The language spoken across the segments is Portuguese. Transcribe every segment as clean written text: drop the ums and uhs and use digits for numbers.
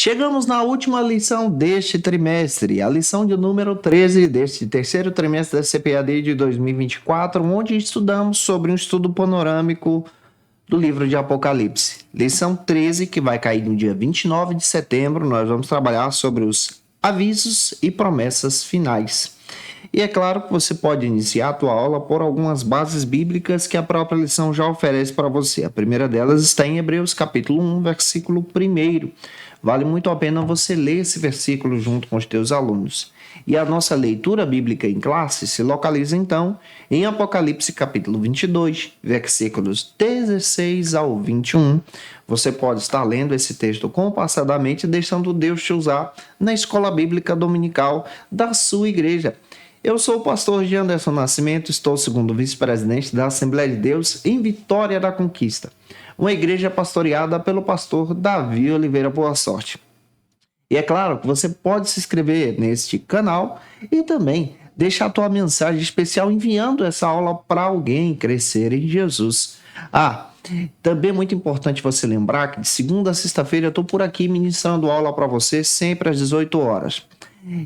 Chegamos na última lição deste trimestre, a lição de número 13 deste terceiro trimestre da CPAD de 2024, onde estudamos sobre um estudo panorâmico do livro de Apocalipse. Lição 13, que vai cair no dia 29 de setembro, nós vamos trabalhar sobre os avisos e promessas finais. E é claro que você pode iniciar a tua aula por algumas bases bíblicas que a própria lição já oferece para você. A primeira delas está em Hebreus capítulo 1, versículo 1. Vale muito a pena você ler esse versículo junto com os teus alunos. E a nossa leitura bíblica em classe se localiza então em Apocalipse capítulo 22, versículos 16 ao 21. Você pode estar lendo esse texto compassadamente, deixando Deus te usar na escola bíblica dominical da sua igreja. Eu sou o pastor Anderson Nascimento, estou segundo vice-presidente da Assembleia de Deus em Vitória da Conquista, uma igreja pastoreada pelo pastor Davi Oliveira Boa Sorte. E é claro que você pode se inscrever neste canal e também deixar a tua mensagem especial enviando essa aula para alguém crescer em Jesus. Também é muito importante você lembrar que de segunda a sexta-feira eu estou por aqui ministrando aula para você sempre às 18 horas.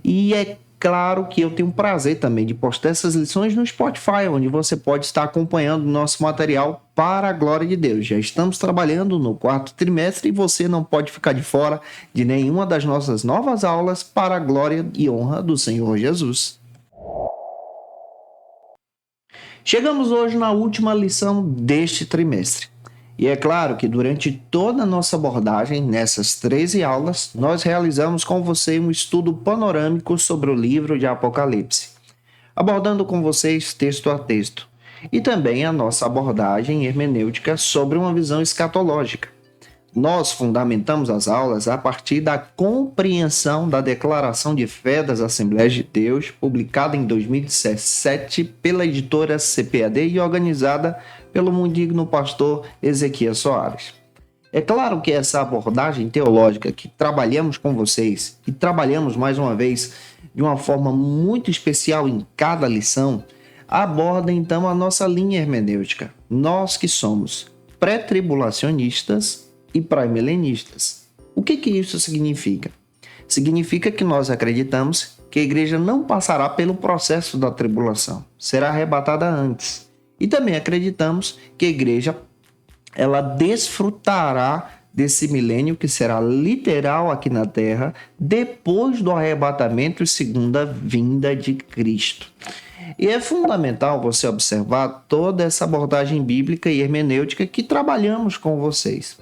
E é claro que eu tenho prazer também de postar essas lições no Spotify, onde você pode estar acompanhando o nosso material para a glória de Deus. Já estamos trabalhando no quarto trimestre e você não pode ficar de fora de nenhuma das nossas novas aulas para a glória e honra do Senhor Jesus. Chegamos hoje na última lição deste trimestre. E é claro que durante toda a nossa abordagem, nessas 13 aulas, nós realizamos com você um estudo panorâmico sobre o livro de Apocalipse, abordando com vocês texto a texto, e também a nossa abordagem hermenêutica sobre uma visão escatológica. Nós fundamentamos as aulas a partir da compreensão da Declaração de Fé das Assembleias de Deus, publicada em 2017 pela editora CPAD e organizada pelo muito digno pastor Ezequias Soares. É claro que essa abordagem teológica que trabalhamos com vocês, e trabalhamos mais uma vez de uma forma muito especial em cada lição, aborda então a nossa linha hermenêutica. Nós que somos pré-tribulacionistas e pré-milenistas. O que isso significa? Significa que nós acreditamos que a igreja não passará pelo processo da tribulação, será arrebatada antes. E também acreditamos que a igreja ela desfrutará desse milênio que será literal aqui na Terra depois do arrebatamento e segunda vinda de Cristo. E é fundamental você observar toda essa abordagem bíblica e hermenêutica que trabalhamos com vocês.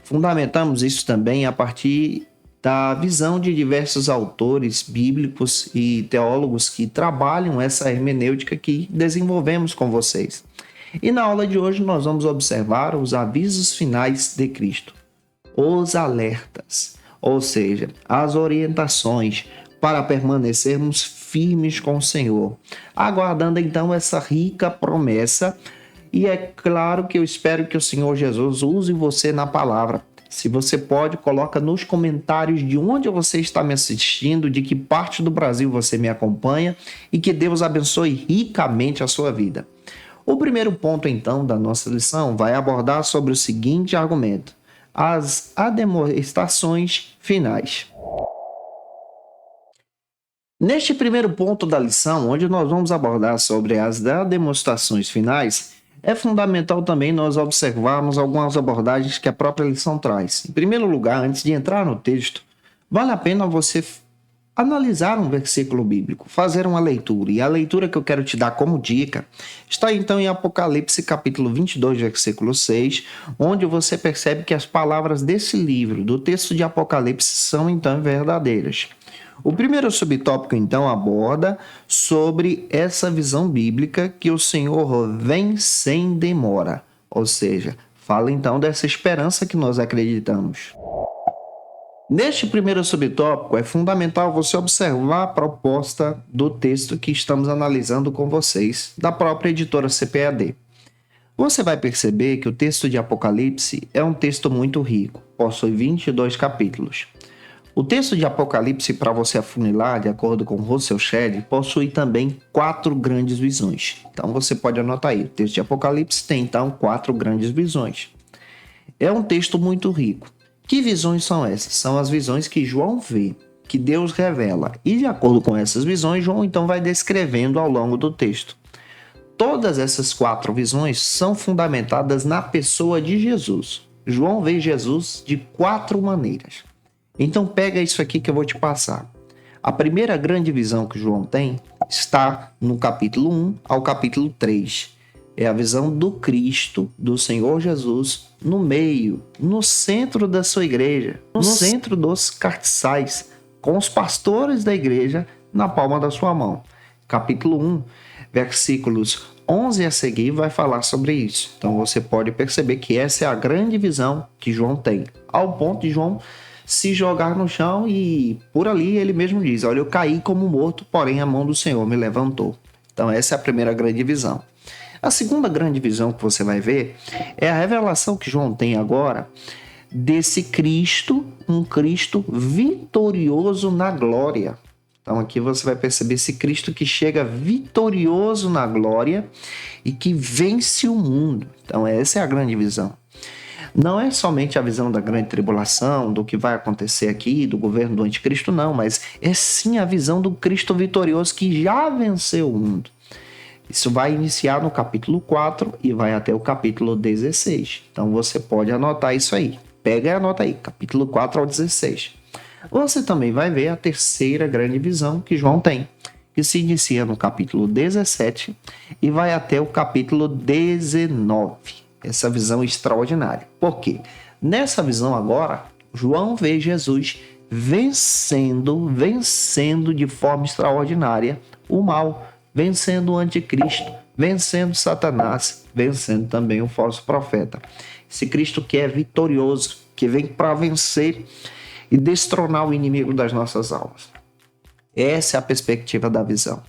Fundamentamos isso também a partir da visão de diversos autores bíblicos e teólogos que trabalham essa hermenêutica que desenvolvemos com vocês. E na aula de hoje nós vamos observar os avisos finais de Cristo, os alertas, ou seja, as orientações para permanecermos firmes com o Senhor, aguardando então essa rica promessa. E é claro que eu espero que o Senhor Jesus use você na palavra. Se você pode, coloca nos comentários de onde você está me assistindo, de que parte do Brasil você me acompanha e que Deus abençoe ricamente a sua vida. O primeiro ponto, então, da nossa lição vai abordar sobre o seguinte argumento: as admoestações finais. Neste primeiro ponto da lição, onde nós vamos abordar sobre as admoestações finais, é fundamental também nós observarmos algumas abordagens que a própria lição traz. Em primeiro lugar, antes de entrar no texto, vale a pena você analisar um versículo bíblico, fazer uma leitura. E a leitura que eu quero te dar como dica está então em Apocalipse capítulo 22, versículo 6, onde você percebe que as palavras desse livro, do texto de Apocalipse, são então verdadeiras. O primeiro subtópico, então, aborda sobre essa visão bíblica que o Senhor vem sem demora. Ou seja, fala então dessa esperança que nós acreditamos. Neste primeiro subtópico, é fundamental você observar a proposta do texto que estamos analisando com vocês, da própria editora CPAD. Você vai perceber que o texto de Apocalipse é um texto muito rico, possui 22 capítulos. O texto de Apocalipse, para você afunilar, de acordo com Russell Shedd, possui também 4 grandes visões. Então você pode anotar aí, o texto de Apocalipse tem então 4 grandes visões. É um texto muito rico. Que visões são essas? São as visões que João vê, que Deus revela. E de acordo com essas visões, João então vai descrevendo ao longo do texto. Todas essas 4 visões são fundamentadas na pessoa de Jesus. João vê Jesus de 4 maneiras. Então pega isso aqui que eu vou te passar. A primeira grande visão que João tem está no capítulo 1 ao capítulo 3. É a visão do Cristo, do Senhor Jesus, no meio, no centro da sua igreja, no centro dos cartiçais, com os pastores da igreja na palma da sua mão. Capítulo 1, versículos 11 a seguir vai falar sobre isso. Então você pode perceber que essa é a grande visão que João tem, ao ponto de João se jogar no chão e por ali ele mesmo diz: olha, eu caí como morto, porém a mão do Senhor me levantou. Então essa é a primeira grande visão. A segunda grande visão que você vai ver é a revelação que João tem agora desse Cristo, um Cristo vitorioso na glória. Então aqui você vai perceber esse Cristo que chega vitorioso na glória e que vence o mundo. Então essa é a grande visão. Não é somente a visão da grande tribulação, do que vai acontecer aqui, do governo do anticristo, não, mas é sim a visão do Cristo vitorioso que já venceu o mundo. Isso vai iniciar no capítulo 4 e vai até o capítulo 16. Então você pode anotar isso aí. Pega e anota aí, capítulo 4 ao 16. Você também vai ver a terceira grande visão que João tem, que se inicia no capítulo 17 e vai até o capítulo 19. Essa visão extraordinária. Por quê? Nessa visão agora, João vê Jesus vencendo de forma extraordinária o mal, vencendo o anticristo, vencendo Satanás, vencendo também o falso profeta. Esse Cristo que é vitorioso, que vem para vencer e destronar o inimigo das nossas almas. Essa é a perspectiva da visão.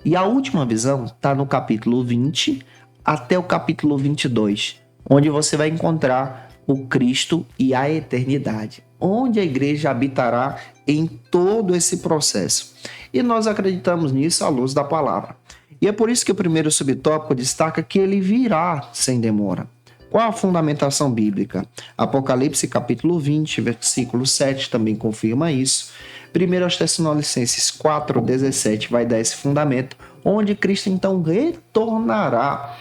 E a última visão está no capítulo 20 até o capítulo 22, onde você vai encontrar o Cristo e a eternidade, onde a igreja habitará em todo esse processo. E nós acreditamos nisso à luz da palavra. E é por isso que o primeiro subtópico destaca que ele virá sem demora. Qual a fundamentação bíblica? Apocalipse capítulo 20, versículo 7 também confirma isso. 1 Tessalonicenses 4,17 vai dar esse fundamento, onde Cristo então retornará,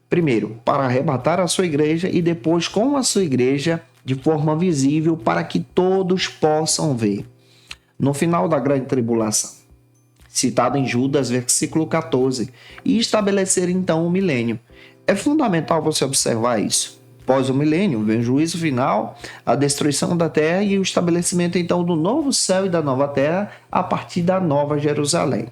primeiro, para arrebatar a sua igreja e depois com a sua igreja de forma visível para que todos possam ver. No final da grande tribulação, citado em Judas, versículo 14, e estabelecer então o milênio. É fundamental você observar isso. Após o milênio, vem o juízo final, a destruição da terra e o estabelecimento então do novo céu e da nova terra a partir da nova Jerusalém.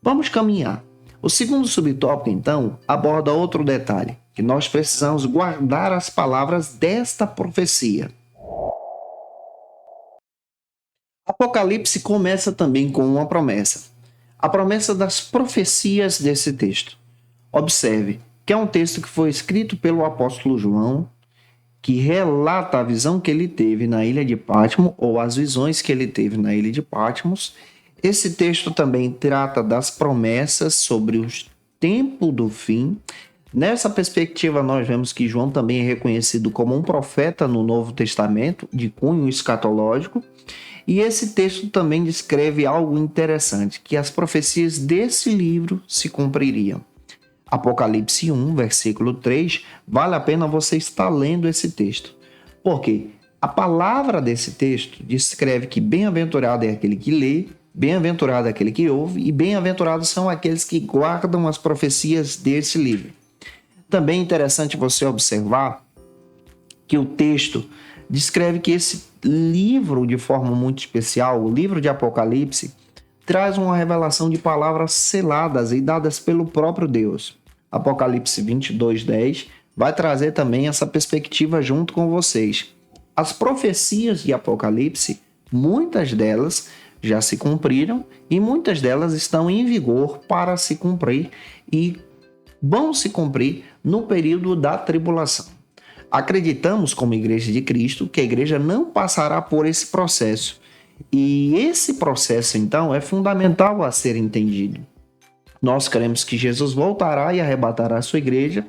Vamos caminhar. O segundo subtópico, então, aborda outro detalhe, que nós precisamos guardar as palavras desta profecia. Apocalipse começa também com uma promessa. A promessa das profecias desse texto. Observe que é um texto que foi escrito pelo apóstolo João, que relata a visão que ele teve na ilha de Patmos, ou as visões que ele teve na ilha de Patmos. Esse texto também trata das promessas sobre o tempo do fim. Nessa perspectiva, nós vemos que João também é reconhecido como um profeta no Novo Testamento, de cunho escatológico. E esse texto também descreve algo interessante, que as profecias desse livro se cumpririam. Apocalipse 1, versículo 3, vale a pena você estar lendo esse texto. Por quê? A palavra desse texto descreve que bem-aventurado é aquele que lê, bem-aventurado é aquele que ouve e bem-aventurados são aqueles que guardam as profecias desse livro. Também é interessante você observar que o texto descreve que esse livro, de forma muito especial, o livro de Apocalipse, traz uma revelação de palavras seladas e dadas pelo próprio Deus. Apocalipse 22:10 vai trazer também essa perspectiva junto com vocês. As profecias de Apocalipse, muitas delas já se cumpriram e muitas delas estão em vigor para se cumprir e vão se cumprir no período da tribulação. Acreditamos, como Igreja de Cristo, que a igreja não passará por esse processo. E esse processo, então, é fundamental a ser entendido. Nós cremos que Jesus voltará e arrebatará a sua igreja,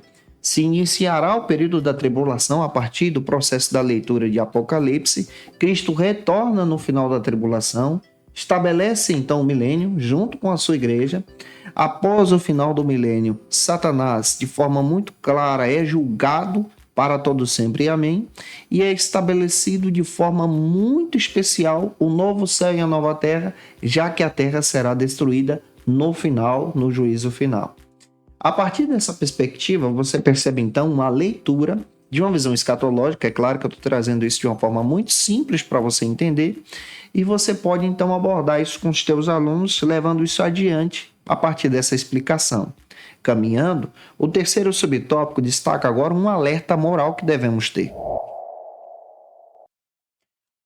Se iniciará o período da tribulação a partir do processo da leitura de Apocalipse. Cristo retorna no final da tribulação, estabelece então o milênio junto com a sua igreja. Após o final do milênio, Satanás, de forma muito clara, é julgado para todo sempre, amém, e é estabelecido de forma muito especial o novo céu e a nova terra, já que a terra será destruída no final, no juízo final. A partir dessa perspectiva, você percebe então uma leitura de uma visão escatológica. É claro que eu estou trazendo isso de uma forma muito simples para você entender, e você pode então abordar isso com os teus alunos, levando isso adiante a partir dessa explicação. Caminhando, o terceiro subtópico destaca agora um alerta moral que devemos ter.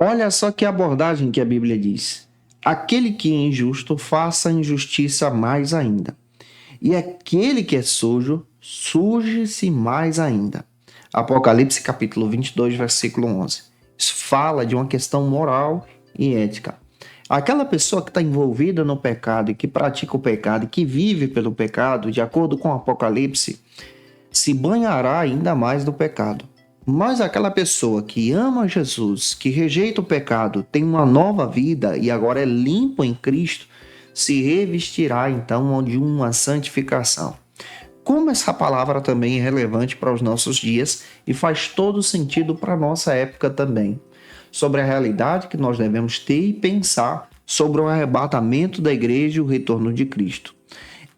Olha só que abordagem que a Bíblia diz: aquele que é injusto, faça injustiça mais ainda. E aquele que é sujo, suje-se mais ainda. Apocalipse capítulo 22, versículo 11. Isso fala de uma questão moral e ética. Aquela pessoa que está envolvida no pecado e que pratica o pecado e que vive pelo pecado, de acordo com o Apocalipse, se banhará ainda mais do pecado. Mas aquela pessoa que ama Jesus, que rejeita o pecado, tem uma nova vida e agora é limpo em Cristo, se revestirá então de uma santificação. Como essa palavra também é relevante para os nossos dias e faz todo sentido para a nossa época também, sobre a realidade que nós devemos ter e pensar sobre o arrebatamento da igreja e o retorno de Cristo.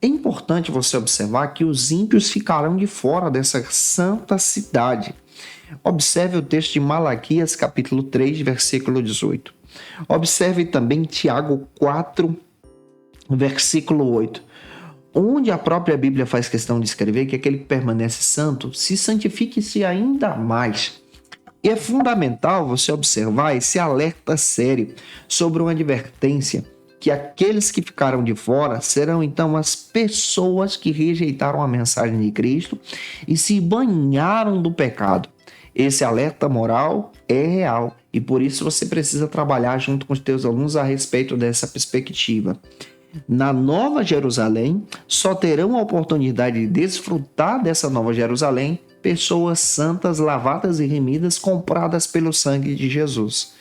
É importante você observar que os ímpios ficarão de fora dessa santa cidade. Observe o texto de Malaquias, capítulo 3, versículo 18. Observe também Tiago 4, versículo 8, onde a própria Bíblia faz questão de escrever que aquele que permanece santo se santifique-se ainda mais. E é fundamental você observar esse alerta sério sobre uma advertência que aqueles que ficaram de fora serão então as pessoas que rejeitaram a mensagem de Cristo e se banharam do pecado. Esse alerta moral é real e por isso você precisa trabalhar junto com os teus alunos a respeito dessa perspectiva. Na Nova Jerusalém, só terão a oportunidade de desfrutar dessa Nova Jerusalém pessoas santas, lavadas e remidas, compradas pelo sangue de Jesus.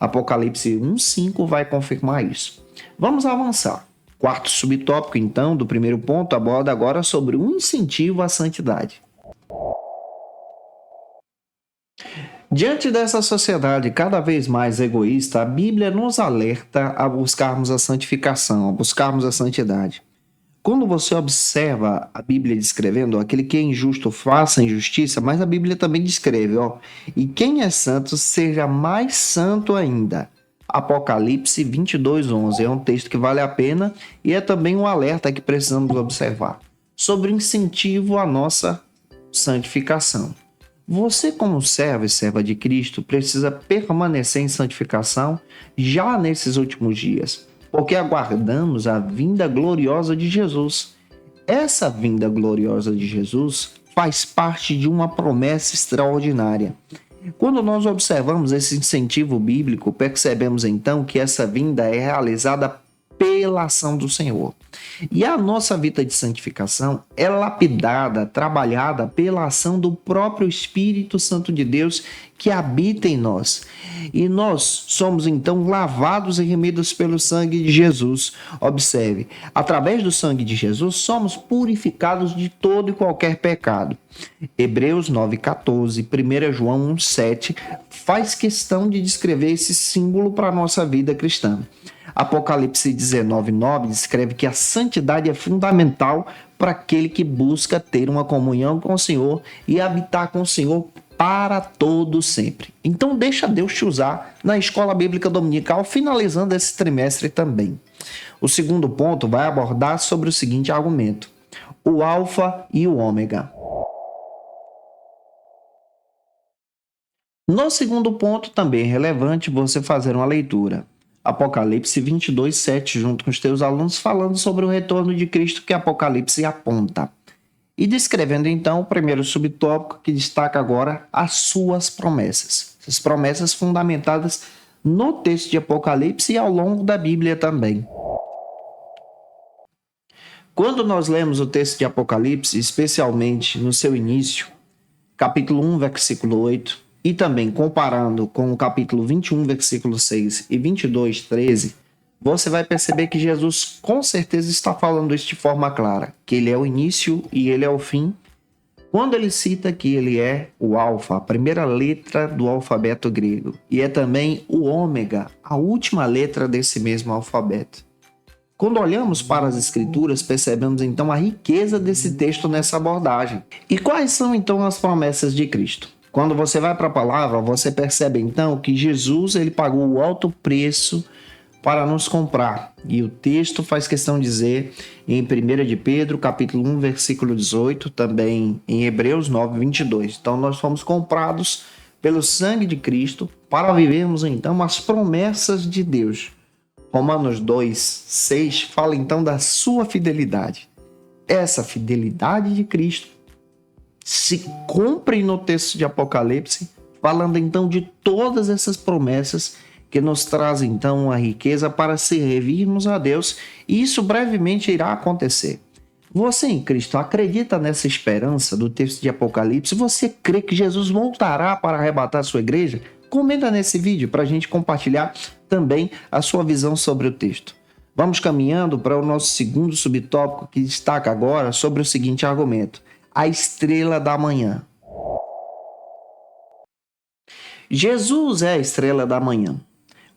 Apocalipse 1:5 vai confirmar isso. Vamos avançar. Quarto subtópico, então, do primeiro ponto, aborda agora sobre um incentivo à santidade. Diante dessa sociedade cada vez mais egoísta, a Bíblia nos alerta a buscarmos a santificação, a buscarmos a santidade. Quando você observa a Bíblia descrevendo, aquele que é injusto faça injustiça, mas a Bíblia também descreve, e quem é santo seja mais santo ainda. Apocalipse 22:11 é um texto que vale a pena e é também um alerta que precisamos observar sobre o incentivo à nossa santificação. Você, como servo e serva de Cristo, precisa permanecer em santificação já nesses últimos dias, porque aguardamos a vinda gloriosa de Jesus. Essa vinda gloriosa de Jesus faz parte de uma promessa extraordinária. Quando nós observamos esse incentivo bíblico, percebemos então que essa vinda é realizada pela ação do Senhor. E a nossa vida de santificação é lapidada, trabalhada pela ação do próprio Espírito Santo de Deus que habita em nós. E nós somos então lavados e remidos pelo sangue de Jesus. Observe, através do sangue de Jesus somos purificados de todo e qualquer pecado. Hebreus 9:14, 1 João 1:7 faz questão de descrever esse símbolo para a nossa vida cristã. Apocalipse 19:9 descreve que a santidade é fundamental para aquele que busca ter uma comunhão com o Senhor e habitar com o Senhor para todo sempre. Então deixa Deus te usar na Escola Bíblica Dominical, finalizando esse trimestre também. O segundo ponto vai abordar sobre o seguinte argumento: o alfa e o ômega. No segundo ponto, também é relevante você fazer uma leitura. Apocalipse 22:7, junto com os teus alunos, falando sobre o retorno de Cristo que Apocalipse aponta. E descrevendo então o primeiro subtópico que destaca agora as suas promessas. Essas promessas fundamentadas no texto de Apocalipse e ao longo da Bíblia também. Quando nós lemos o texto de Apocalipse, especialmente no seu início, capítulo 1, versículo 8, e também comparando com o capítulo 21, versículo 6 e 22, 13, você vai perceber que Jesus com certeza está falando isso de forma clara, que ele é o início e ele é o fim. Quando ele cita que ele é o alfa, a primeira letra do alfabeto grego, e é também o ômega, a última letra desse mesmo alfabeto. Quando olhamos para as escrituras, percebemos então a riqueza desse texto nessa abordagem. E quais são então as promessas de Cristo? Quando você vai para a palavra, você percebe então que Jesus ele pagou o alto preço para nos comprar. E o texto faz questão de dizer em 1 de Pedro, capítulo 1, versículo 18, também em Hebreus 9, 22. Então nós fomos comprados pelo sangue de Cristo para vivermos então as promessas de Deus. Romanos 2, 6 fala então da sua fidelidade. Essa fidelidade de Cristo se cumpre no texto de Apocalipse, falando então de todas essas promessas que nos trazem então a riqueza para servirmos a Deus, e isso brevemente irá acontecer. Você em Cristo acredita nessa esperança do texto de Apocalipse? Você crê que Jesus voltará para arrebatar a sua igreja? Comenta nesse vídeo para a gente compartilhar também a sua visão sobre o texto. Vamos caminhando para o nosso segundo subtópico, que destaca agora sobre o seguinte argumento: a estrela da manhã. Jesus é a estrela da manhã.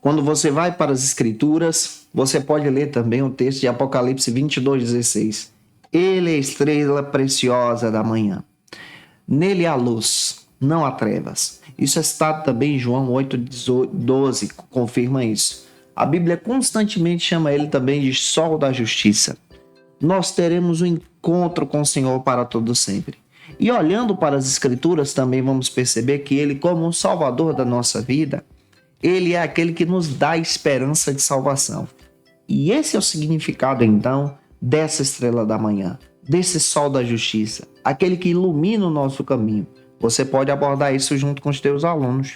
Quando você vai para as escrituras, você pode ler também o texto de Apocalipse 22:16. Ele é a estrela preciosa da manhã. Nele há luz, não há trevas. Isso é citado também em João 8:12, confirma isso. A Bíblia constantemente chama ele também de sol da justiça. Nós teremos um encontro com o Senhor para todo sempre. E olhando para as escrituras também vamos perceber que ele, como o salvador da nossa vida, ele é aquele que nos dá esperança de salvação. E esse é o significado então dessa estrela da manhã, desse sol da justiça, aquele que ilumina o nosso caminho. Você pode abordar isso junto com os teus alunos.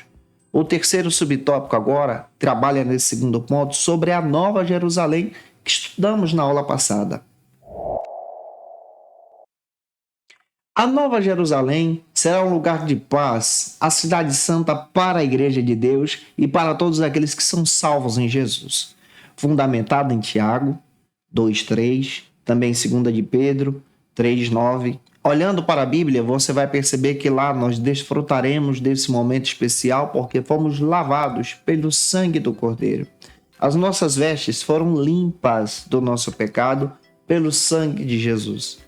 O terceiro subtópico agora trabalha nesse segundo ponto sobre a Nova Jerusalém que estudamos na aula passada. A Nova Jerusalém será um lugar de paz, a cidade santa para a Igreja de Deus e para todos aqueles que são salvos em Jesus. Fundamentada em Tiago 2:3, também 2 de Pedro 3:9. Olhando para a Bíblia, você vai perceber que lá nós desfrutaremos desse momento especial porque fomos lavados pelo sangue do Cordeiro. As nossas vestes foram limpas do nosso pecado pelo sangue de Jesus.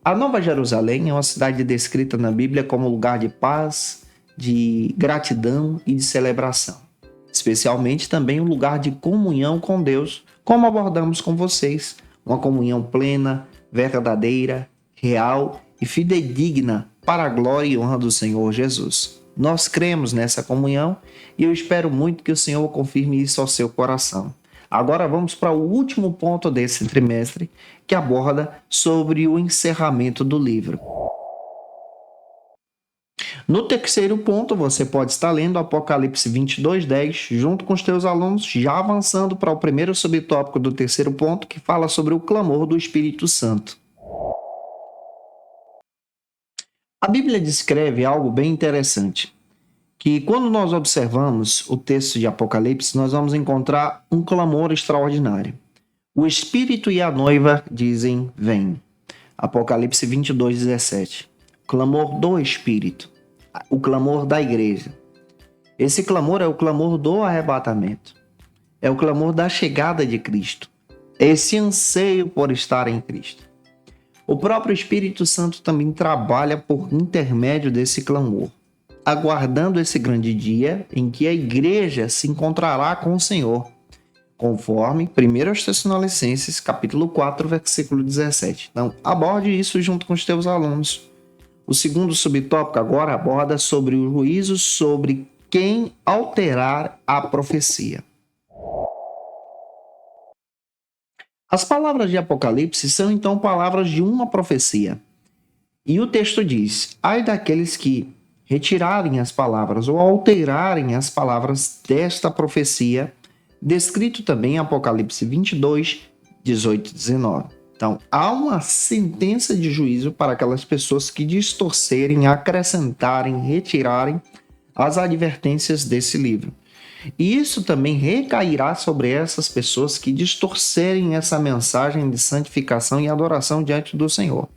A Nova Jerusalém é uma cidade descrita na Bíblia como lugar de paz, de gratidão e de celebração. Especialmente também um lugar de comunhão com Deus, como abordamos com vocês. Uma comunhão plena, verdadeira, real e fidedigna para a glória e honra do Senhor Jesus. Nós cremos nessa comunhão e eu espero muito que o Senhor confirme isso ao seu coração. Agora vamos para o último ponto desse trimestre, que aborda sobre o encerramento do livro. No terceiro ponto, você pode estar lendo Apocalipse 22:10, junto com os teus alunos, já avançando para o primeiro subtópico do terceiro ponto, que fala sobre o clamor do Espírito Santo. A Bíblia descreve algo bem interessante, que quando nós observamos o texto de Apocalipse, nós vamos encontrar um clamor extraordinário. O Espírito e a noiva dizem, vem. Apocalipse 22:17. Clamor do Espírito, o clamor da igreja. Esse clamor é o clamor do arrebatamento. É o clamor da chegada de Cristo. É esse anseio por estar em Cristo. O próprio Espírito Santo também trabalha por intermédio desse clamor, aguardando esse grande dia em que a igreja se encontrará com o Senhor, conforme 1 Tessalonicenses, capítulo 4, versículo 17. Então, aborde isso junto com os teus alunos. O segundo subtópico agora aborda sobre o juízo sobre quem alterar a profecia. As palavras de Apocalipse são então palavras de uma profecia. E o texto diz, ai daqueles que retirarem as palavras ou alterarem as palavras desta profecia, descrito também em Apocalipse 22, 18 e 19. Então, há uma sentença de juízo para aquelas pessoas que distorcerem, acrescentarem, retirarem as advertências desse livro. E isso também recairá sobre essas pessoas que distorcerem essa mensagem de santificação e adoração diante do Senhor.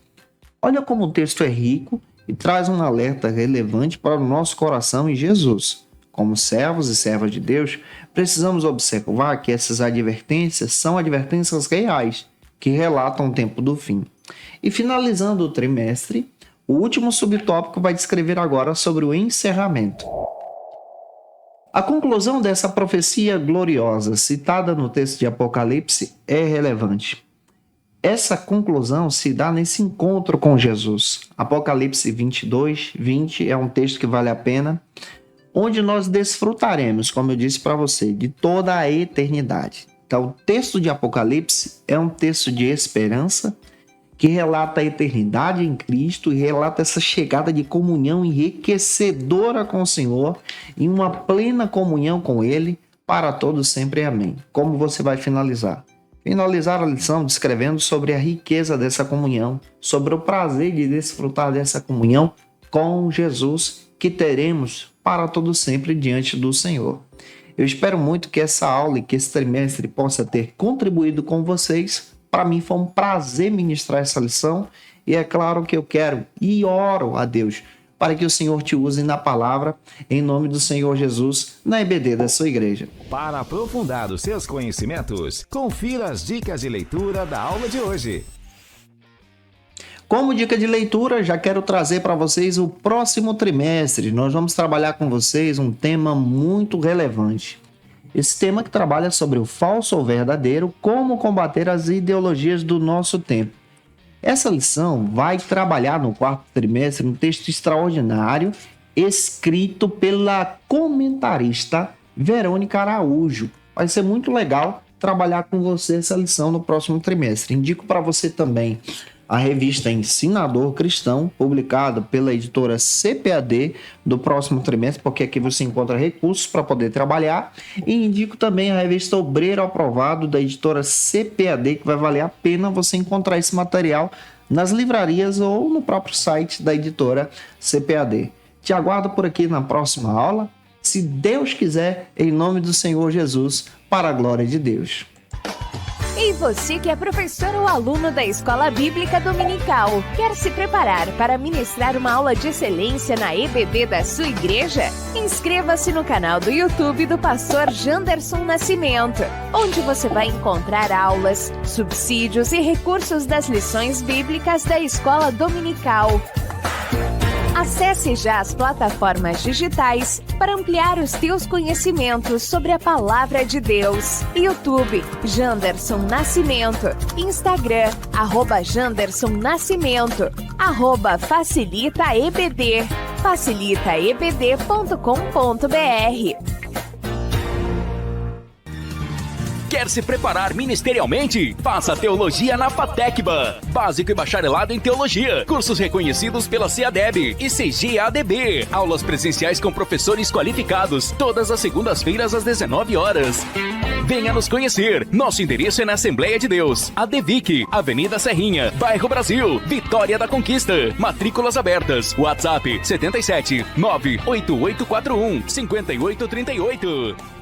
Olha como o texto é rico e traz um alerta relevante para o nosso coração em Jesus. Como servos e servas de Deus, precisamos observar que essas advertências são advertências reais, que relatam o tempo do fim. E finalizando o trimestre, o último subtópico vai descrever agora sobre o encerramento. A conclusão dessa profecia gloriosa, citada no texto de Apocalipse, é relevante. Essa conclusão se dá nesse encontro com Jesus. Apocalipse 22, 20 é um texto que vale a pena, onde nós desfrutaremos, como eu disse para você, de toda a eternidade. Então, o texto de Apocalipse é um texto de esperança que relata a eternidade em Cristo e relata essa chegada de comunhão enriquecedora com o Senhor e uma plena comunhão com Ele para todos sempre. Amém. Como você vai finalizar? Finalizar a lição descrevendo sobre a riqueza dessa comunhão, sobre o prazer de desfrutar dessa comunhão com Jesus que teremos para todo sempre diante do Senhor. Eu espero muito que essa aula e que esse trimestre possa ter contribuído com vocês. Para mim foi um prazer ministrar essa lição e é claro que eu quero e oro a Deus para que o Senhor te use na palavra, em nome do Senhor Jesus, na EBD da sua igreja. Para aprofundar os seus conhecimentos, confira as dicas de leitura da aula de hoje. Como dica de leitura, já quero trazer para vocês o próximo trimestre. Nós vamos trabalhar com vocês um tema muito relevante. Esse tema que trabalha sobre o falso ou verdadeiro, como combater as ideologias do nosso tempo. Essa lição vai trabalhar no quarto trimestre um texto extraordinário, escrito pela comentarista Verônica Araújo. Vai ser muito legal trabalhar com você essa lição no próximo trimestre. Indico para você também a revista Ensinador Cristão, publicada pela editora CPAD do próximo trimestre, porque aqui você encontra recursos para poder trabalhar. E indico também a revista Obreiro Aprovado, da editora CPAD, que vai valer a pena você encontrar esse material nas livrarias ou no próprio site da editora CPAD. Te aguardo por aqui na próxima aula, se Deus quiser, em nome do Senhor Jesus, para a glória de Deus. E você que é professor ou aluno da Escola Bíblica Dominical, quer se preparar para ministrar uma aula de excelência na EBD da sua igreja? Inscreva-se no canal do YouTube do pastor Janderson Nascimento, onde você vai encontrar aulas, subsídios e recursos das lições bíblicas da Escola Dominical. Acesse já as plataformas digitais para ampliar os teus conhecimentos sobre a Palavra de Deus. YouTube, Janderson Nascimento. Instagram, @Janderson Nascimento. @FacilitaEBD. facilitaebd.com.br. Quer se preparar ministerialmente? Faça Teologia na FATECBA. Básico e bacharelado em Teologia. Cursos reconhecidos pela CEADEB e CGADB. Aulas presenciais com professores qualificados. Todas as segundas-feiras às 19 horas. Venha nos conhecer. Nosso endereço é na Assembleia de Deus, ADVIC, Avenida Serrinha, Bairro Brasil, Vitória da Conquista. Matrículas abertas. WhatsApp 77 98841 5838.